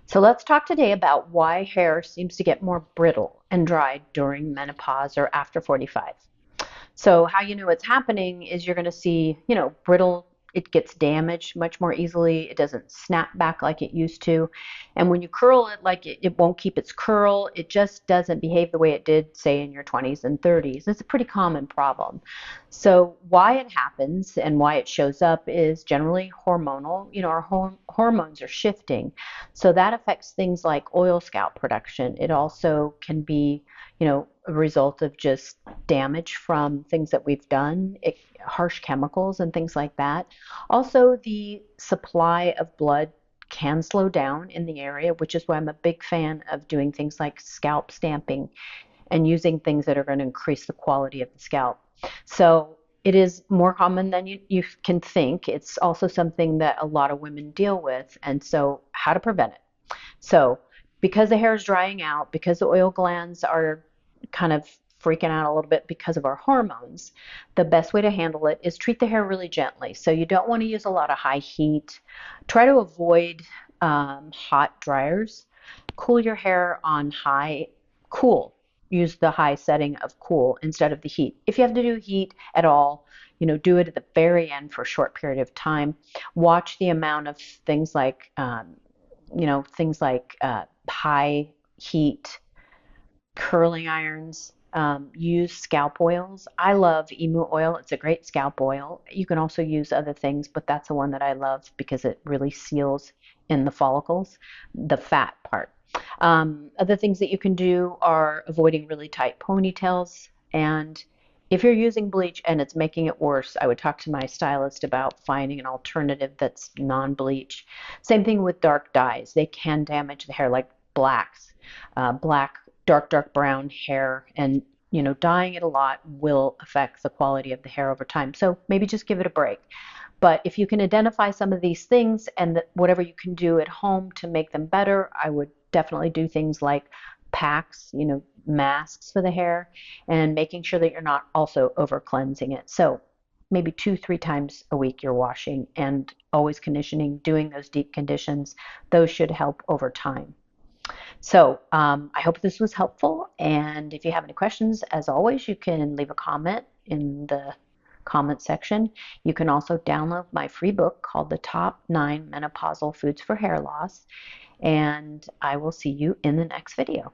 So let's talk today about why hair seems to get more brittle and dry during menopause or after 45. So how you know it's happening is you're going to see, brittle, it gets damaged much more easily. It doesn't snap back like it used to. And when you curl it, like it won't keep its curl. It just doesn't behave the way it did, say, in your 20s and 30s. It's a pretty common problem. So why it happens and why it shows up is generally hormonal. Our hormones are shifting. So that affects things like oil scalp production. It also can be, a result of just damage from things that we've done, harsh chemicals and things like that. Also, the supply of blood can slow down in the area, which is why I'm a big fan of doing things like scalp stamping and using things that are going to increase the quality of the scalp. So it is more common than you can think. It's also something that a lot of women deal with. And so, how to prevent it? So, because the hair is drying out, because the oil glands are kind of freaking out a little bit because of our hormones, the best way to handle it is treat the hair really gently. So, you don't want to use a lot of high heat. Try to avoid hot dryers. Cool your hair on high, cool. Use the high setting of cool instead of the heat. If you have to do heat at all, do it at the very end for a short period of time. Watch the amount of things like high heat curling irons. Use scalp oils. I love emu oil. It's a great scalp oil. You can also use other things, but that's the one that I love because it really seals in the follicles, the fat part. Other things that you can do are avoiding really tight ponytails. And if you're using bleach and it's making it worse, I would talk to my stylist about finding an alternative that's non-bleach. Same thing with dark dyes. They can damage the hair, like blacks, black, dark brown hair, and dyeing it a lot will affect the quality of the hair over time. So maybe just give it a break. But if you can identify some of these things and whatever you can do at home to make them better, I would definitely do things like packs, masks for the hair, and making sure that you're not also over cleansing it. So maybe 2, 3 times a week you're washing and always conditioning, doing those deep conditions. Those should help over time. So I hope this was helpful. And if you have any questions, as always, you can leave a comment in the comment section. You can also download my free book called The Top 9 Menopausal Foods for Hair Loss. And I will see you in the next video.